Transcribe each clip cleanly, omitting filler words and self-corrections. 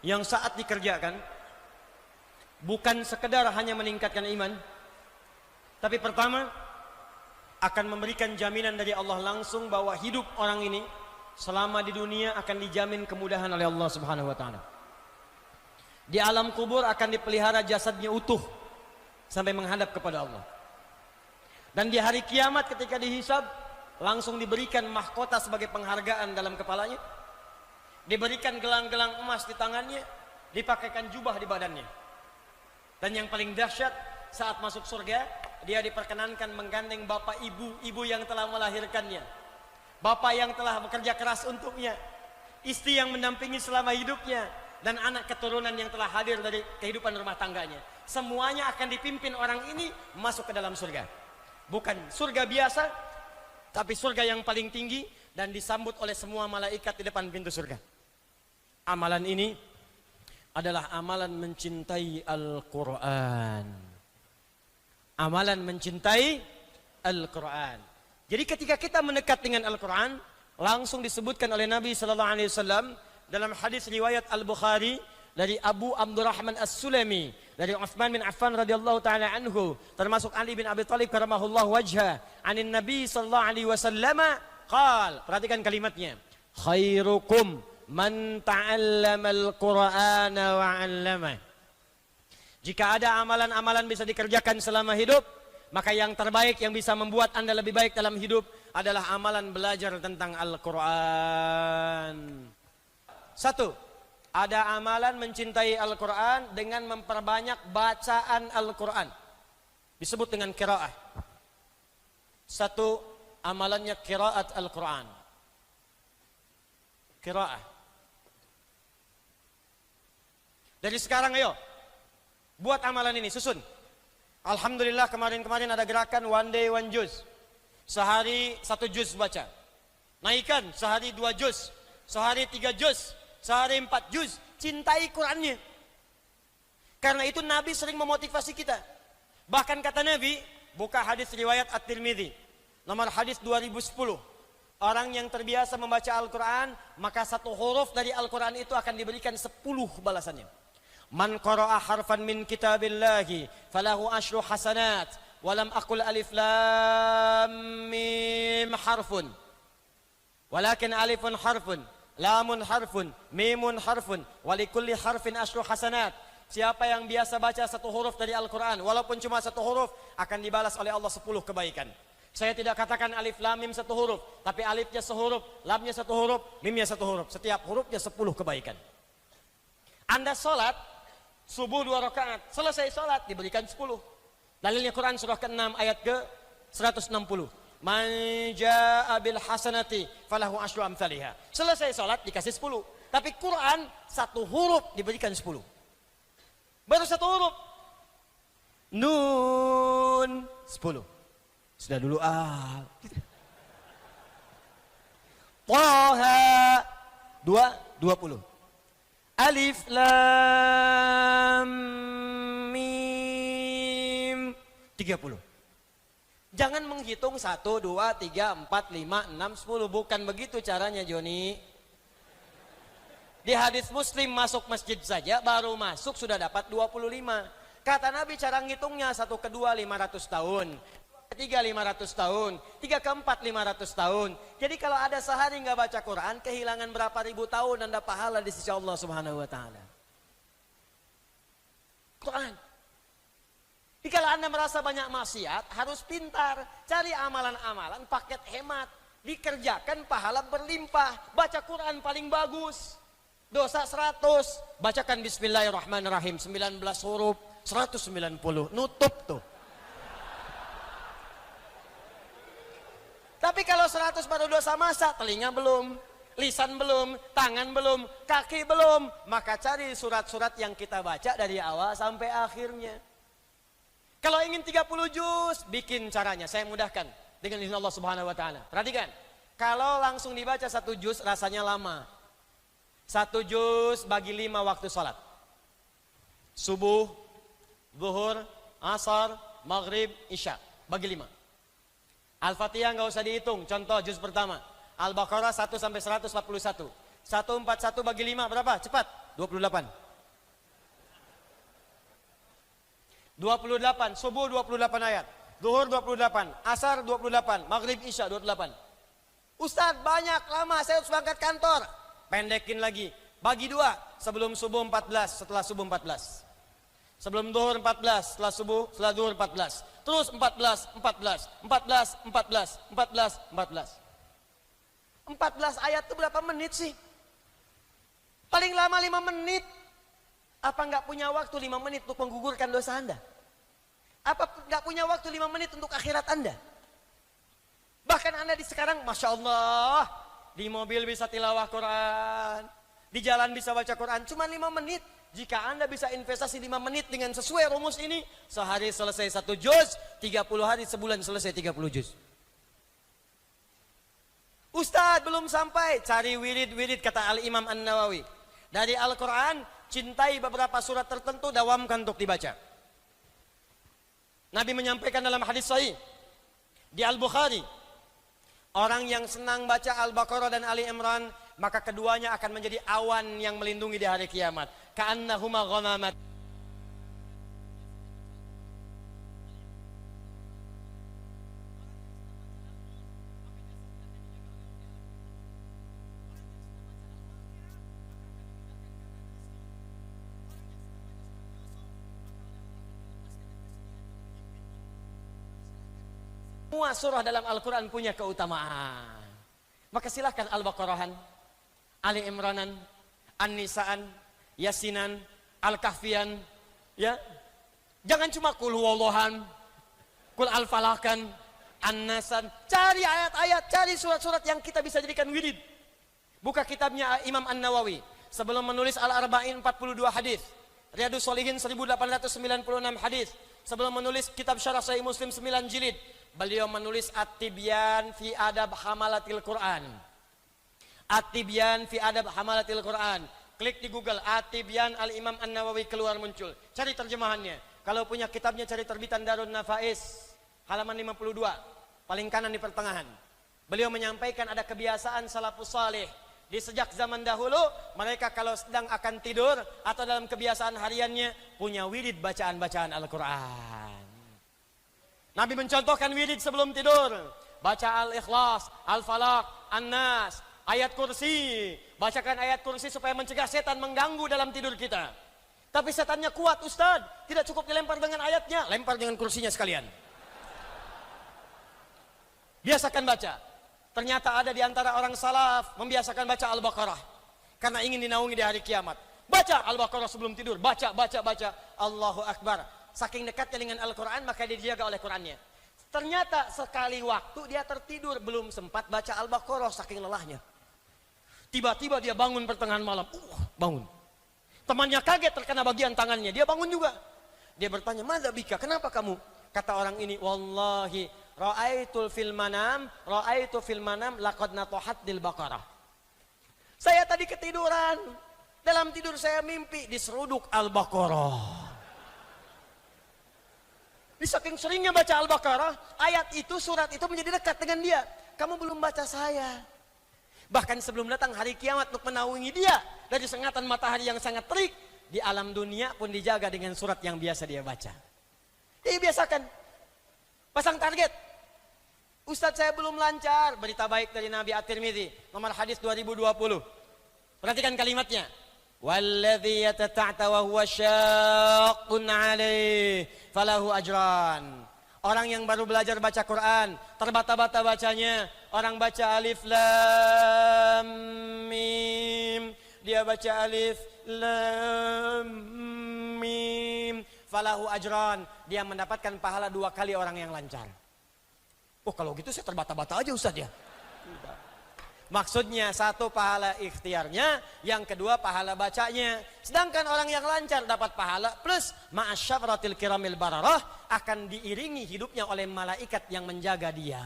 yang saat dikerjakan bukan sekedar hanya meningkatkan iman, tapi pertama akan memberikan jaminan dari Allah langsung bahwa hidup orang ini selama di dunia akan dijamin kemudahan oleh Allah Subhanahu wa taala. Di alam kubur akan dipelihara jasadnya utuh sampai menghadap kepada Allah. Dan di hari kiamat ketika dihisab, langsung diberikan mahkota sebagai penghargaan dalam kepalanya, diberikan gelang-gelang emas di tangannya, dipakaikan jubah di badannya. Dan yang paling dahsyat, saat masuk surga, dia diperkenankan menggandeng bapak ibu yang telah melahirkannya, bapak yang telah bekerja keras untuknya, istri yang mendampingi selama hidupnya, dan anak keturunan yang telah hadir dari kehidupan rumah tangganya. Semuanya akan dipimpin orang ini masuk ke dalam surga. Bukan surga biasa, tapi surga yang paling tinggi dan disambut oleh semua malaikat di depan pintu surga. Amalan ini adalah amalan mencintai Al-Quran. Amalan mencintai Al-Quran. Jadi ketika kita mendekat dengan Al-Quran, langsung disebutkan oleh Nabi SAW dalam hadis riwayat Al-Bukhari dari Abu Abdurrahman As-Sulami, dari Utsman bin Affan radhiyallahu taala anhu, termasuk Ali bin Abi Thalib karamahullahu wajha, anin Nabi sallallahu alaihi wasallam qala, perhatikan kalimatnya, khairukum man ta'allama al-Qur'ana wa 'allama. Jika ada amalan-amalan bisa dikerjakan selama hidup, maka yang terbaik yang bisa membuat Anda lebih baik dalam hidup adalah amalan belajar tentang Al-Quran. Satu, ada amalan mencintai Al-Quran dengan memperbanyak bacaan Al-Quran. Disebut dengan qiraah. Satu, amalannya qiraat Al-Quran. Qiraah. Dari sekarang ayo, buat amalan ini, susun. Alhamdulillah kemarin-kemarin ada gerakan one day one juz. Sehari 1 juz baca. Naikkan sehari 2 juz, sehari 3 juz, sehari 4 juz. Cintai Qurannya. Karena itu Nabi sering memotivasi kita. Bahkan kata Nabi, buka hadis riwayat At-Tirmidzi, nomor hadis 2010. Orang yang terbiasa membaca Al-Quran, maka 1 huruf dari Al-Quran itu akan diberikan 10 balasannya. Man qara'a harfan min kitabillahi falahu asyru hasanat walam aqul alif lam mim harfun walakin alifun harfun lamun harfun mimun harfun walikulli harfin asyru hasanat. Siapa yang biasa baca 1 huruf dari Al-Quran, walaupun cuma 1 huruf, akan dibalas oleh Allah 10 kebaikan. Saya tidak katakan alif lam mim 1 huruf, tapi alifnya sehuruf, lamnya 1 huruf, mimnya 1 huruf. Setiap hurufnya 10 kebaikan. Anda sholat subuh 2 rakaat, selesai sholat diberikan 10. Dalilnya Quran surah ke-6 ayat ke-160. Man jaa'a bil hasanati falahu asyru amsalihha. Selesai sholat dikasih 10. Tapi Quran 1 huruf diberikan 10. Baru 1 huruf. Nun 10. Sudah dulu Taha 20. Alif lam mim 30. Jangan menghitung 1, 2, 3, 4, 5, 6, 10. Bukan begitu caranya, Joni. Di hadis Muslim, masuk masjid saja baru masuk sudah dapat 25. Kata Nabi cara ngitungnya 1 ke 2 500 tahun, 2 ke 3 500 tahun, 3 ke 4 500 tahun. Jadi kalau ada sehari nggak baca Quran, kehilangan berapa ribu tahun Anda pahala di sisi Allah Subhanahu wa taala. Quran. Jadi kalau Anda merasa banyak maksiat, harus pintar, cari amalan-amalan paket hemat, dikerjakan pahala berlimpah. Baca Quran paling bagus. Dosa 100, bacakan Bismillahirrahmanirrahim 19 huruf, 190, nutup tuh. Tapi kalau 100 baru dosa masa, telinga belum, lisan belum, tangan belum, kaki belum, maka cari surat-surat yang kita baca dari awal sampai akhirnya. Kalau ingin 30 juz, bikin caranya, saya mudahkan dengan izin Allah Subhanahu wa taala. Perhatikan, kalau langsung dibaca 1 juz rasanya lama. 1 juz bagi 5 waktu sholat. Subuh, zuhur, asar, maghrib, isya. Bagi 5. Al-Fatihah nggak usah dihitung. Contoh juz pertama. Al-Baqarah 1 sampai 141. 141 bagi 5 berapa? Cepat. 28. 28, subuh 28 ayat, zuhur 28, asar 28, maghrib isya 28. Ustaz banyak lama, saya harus berangkat kantor. Pendekin lagi, bagi dua, sebelum subuh 14, setelah subuh 14. Sebelum zuhur 14, setelah subuh, setelah zuhur 14. Terus 14, 14, 14, 14, 14, 14. 14 ayat itu berapa menit sih? Paling lama 5 menit. Apa nggak punya waktu 5 menit untuk menggugurkan dosa Anda? Apa nggak punya waktu 5 menit untuk akhirat Anda? Bahkan Anda di sekarang, Masya Allah, di mobil bisa tilawah Quran, di jalan bisa baca Quran, cuma 5 menit. Jika Anda bisa investasi 5 menit dengan sesuai rumus ini, sehari selesai 1 juz, 30 hari sebulan selesai 30 juz. Ustadz belum sampai, cari wirid-wirid kata Al-Imam An-Nawawi. Dari Al-Quran, cintai beberapa surat tertentu, dawamkan untuk dibaca. Nabi menyampaikan dalam hadis sahih di Al-Bukhari, orang yang senang baca Al-Baqarah dan Ali Imran, maka keduanya akan menjadi awan yang melindungi di hari kiamat. Ka'annahuma ghamamat. Semua surah dalam Al-Quran punya keutamaan. Maka silahkan Al-Baqarahan, Ali Imranan, An-Nisaan, Yasinan, Al-Kahfian, ya. Jangan cuma Qul Huwallahan, Qul Al-Falakan, An-Nasan. Cari ayat-ayat, cari surat-surat yang kita bisa jadikan wirid. Buka kitabnya Imam An-Nawawi. Sebelum menulis Al-Arba'in 42 hadis, Riyadus Shalihin 1896 hadis. Sebelum menulis kitab Syarah Sahih Muslim 9 jilid, beliau menulis At-Tibyan fi Adab Hamalatil Quran. At-Tibyan fi Adab Hamalatil Quran. Klik di Google At-Tibyan Al-Imam An-Nawawi, keluar muncul. Cari terjemahannya. Kalau punya kitabnya cari terbitan Darun Nafais, halaman 52, paling kanan di pertengahan. Beliau menyampaikan ada kebiasaan salafus salih. Di sejak zaman dahulu, mereka kalau sedang akan tidur atau dalam kebiasaan hariannya punya wirid bacaan-bacaan Al-Quran. Nabi mencontohkan wirid sebelum tidur. Baca Al-Ikhlas, Al-Falaq, An-Nas, ayat kursi. Bacakan ayat kursi supaya mencegah setan mengganggu dalam tidur kita. Tapi setannya kuat Ustaz, tidak cukup dilempar dengan ayatnya, lempar dengan kursinya sekalian. Biasakan baca. Ternyata ada di antara orang salaf membiasakan baca Al-Baqarah karena ingin dinaungi di hari kiamat. Baca Al-Baqarah sebelum tidur, baca. Allahu Akbar. Saking dekatnya dengan Al-Quran, maka dia dijaga oleh Qurannya. Ternyata sekali waktu dia tertidur, belum sempat baca Al-Baqarah saking lelahnya. Tiba-tiba dia bangun pertengahan malam. Bangun. Temannya kaget terkena bagian tangannya, dia bangun juga. Dia bertanya, "Madza bika? Kenapa kamu?" Kata orang ini, "Wallahi ra'aitu fil manam laqad natahaddil Baqarah." Saya tadi ketiduran. Dalam tidur saya mimpi diseruduk Al-Baqarah. Di saking seringnya baca Al-Baqarah, ayat itu, surat itu menjadi dekat dengan dia. Kamu belum baca saya. Bahkan sebelum datang hari kiamat untuk menaungi dia dari sengatan matahari yang sangat terik, di alam dunia pun dijaga dengan surat yang biasa dia baca. Jadi biasakan. Pasang target. Ustadz saya belum lancar. Berita baik dari Nabi At-Tirmidzi, nomor hadis 2020. Perhatikan kalimatnya. Walladzi yatata'ta wa huwa syaqqun 'alaihi falahu ajran. Orang yang baru belajar baca Quran, terbata-bata bacanya, orang baca alif lam mim, dia baca alif lam mim, falahu ajran, dia mendapatkan pahala 2 kali orang yang lancar. Oh kalau gitu saya terbata-bata aja Ustaz ya. Maksudnya 1 pahala ikhtiarnya, yang kedua pahala bacanya. Sedangkan orang yang lancar dapat pahala plus ma'asyafratil kiramil bararah, akan diiringi hidupnya oleh malaikat yang menjaga dia.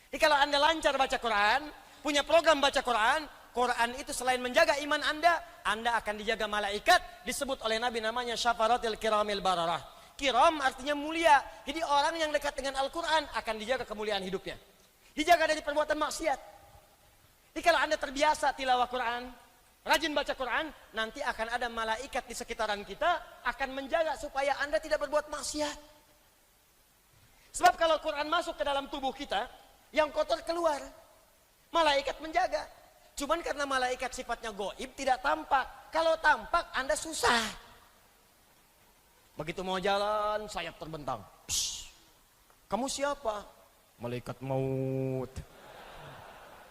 Jadi kalau Anda lancar baca Quran, punya program baca Quran, Quran itu selain menjaga iman Anda akan dijaga malaikat, disebut oleh Nabi namanya syafaratil kiramil bararah. Kiram artinya mulia. Jadi orang yang dekat dengan Al-Quran akan dijaga kemuliaan hidupnya. Dijaga dari perbuatan maksiat. Jadi kalau Anda terbiasa tilawah Quran, rajin baca Quran, nanti akan ada malaikat di sekitaran kita akan menjaga supaya Anda tidak berbuat maksiat. Sebab kalau Quran masuk ke dalam tubuh kita, yang kotor keluar. Malaikat menjaga. Cuman karena malaikat sifatnya gaib, tidak tampak. Kalau tampak, Anda susah. Begitu mau jalan, sayap terbentang. Psst. Kamu siapa? Malaikat maut.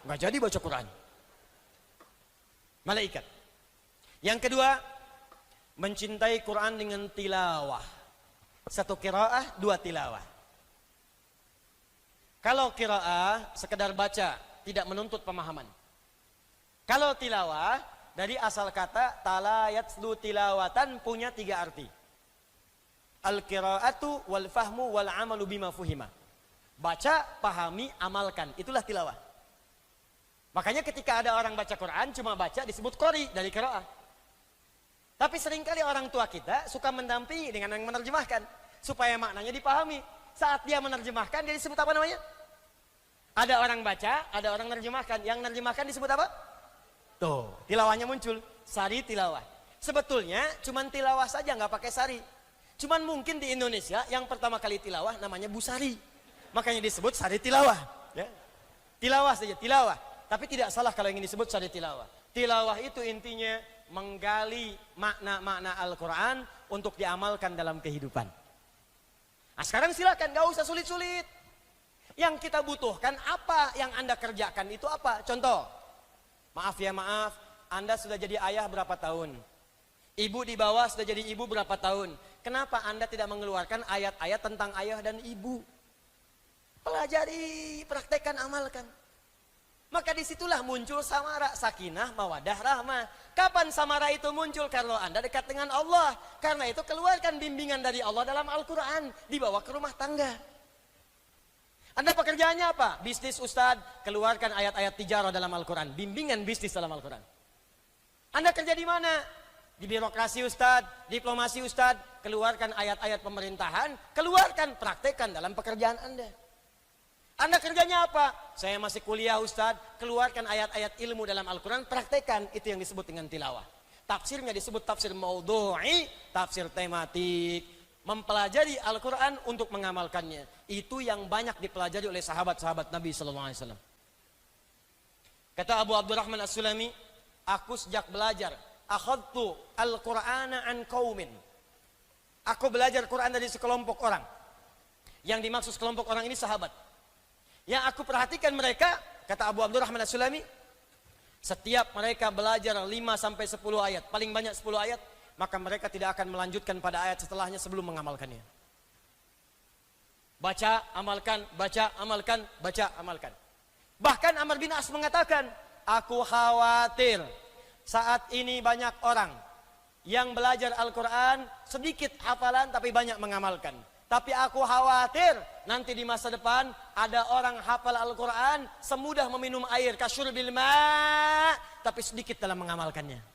Nggak jadi baca Quran. Malaikat. Yang kedua, mencintai Quran dengan tilawah. Satu qiraah, dua tilawah. Kalau qiraah, sekedar baca, tidak menuntut pemahaman. Kalau tilawah, dari asal kata tala yatslu tilawatan punya tiga arti. Al-qiraatu wal fahmu wal amalu bima fuhima. Baca, pahami, amalkan. Itulah tilawah. Makanya ketika ada orang baca Quran, cuma baca disebut qori dari qiraah. Tapi seringkali orang tua kita suka mendampingi dengan yang menerjemahkan. Supaya maknanya dipahami. Saat dia menerjemahkan, dia disebut apa namanya? Ada orang baca, ada orang menerjemahkan. Yang menerjemahkan disebut apa? Tuh, tilawahnya muncul. Sari tilawah. Sebetulnya cuma tilawah saja, nggak pakai sari. Cuman mungkin di Indonesia yang pertama kali tilawah namanya Busari. Makanya disebut sari tilawah. Ya. Tilawah saja, tilawah. Tapi tidak salah kalau ingin disebut sari tilawah. Tilawah itu intinya menggali makna-makna Al-Quran untuk diamalkan dalam kehidupan. Nah, sekarang silakan, gak usah sulit-sulit. Yang kita butuhkan apa yang Anda kerjakan itu apa? Contoh, maaf ya maaf, Anda sudah jadi ayah berapa tahun? Ibu di bawah sudah jadi ibu berapa tahun? Kenapa Anda tidak mengeluarkan ayat-ayat tentang ayah dan ibu? Pelajari, praktekkan, amalkan. Maka disitulah muncul samara, sakinah, mawadah, rahmah. Kapan samara itu muncul? Kalau Anda dekat dengan Allah. Karena itu keluarkan bimbingan dari Allah dalam Al-Quran. Dibawa ke rumah tangga. Anda pekerjaannya apa? Bisnis Ustadz, keluarkan ayat-ayat tijarah dalam Al-Quran. Bimbingan bisnis dalam Al-Quran. Anda kerja di mana? Di birokrasi Ustadz, diplomasi Ustadz. Keluarkan ayat-ayat pemerintahan. Keluarkan, praktekkan dalam pekerjaan Anda. Anda kerjanya apa? Saya masih kuliah Ustadz, keluarkan ayat-ayat ilmu dalam Al-Quran, praktekan. Itu yang disebut dengan tilawah. Tafsirnya disebut tafsir maudhu'i, tafsir tematik. Mempelajari Al-Quran untuk mengamalkannya. Itu yang banyak dipelajari oleh sahabat-sahabat Nabi SAW. Kata Abu Abdurrahman As-Sulami, aku sejak belajar, akhadtu Al-Qur'ana an qaumin. Aku belajar Quran dari sekelompok orang. Yang dimaksud sekelompok orang ini sahabat. Yang aku perhatikan mereka, kata Abu Abdurrahman As-Sulami, setiap mereka belajar 5-10 ayat, paling banyak 10 ayat, maka mereka tidak akan melanjutkan pada ayat setelahnya sebelum mengamalkannya. Baca, amalkan, baca, amalkan, baca, amalkan. Bahkan Amr bin As mengatakan, aku khawatir saat ini banyak orang yang belajar Al-Quran, sedikit hafalan tapi banyak mengamalkan. Tapi aku khawatir nanti di masa depan ada orang hafal Al-Quran semudah meminum air, kasyurbil ma', tapi sedikit dalam mengamalkannya.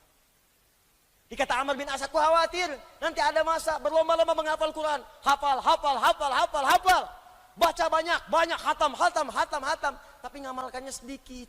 Dikata Amr bin As, aku khawatir nanti ada masa berlomba-lomba menghafal Quran, hafal, hafal, hafal, hafal, hafal, baca banyak, hatam, tapi ngamalkannya sedikit.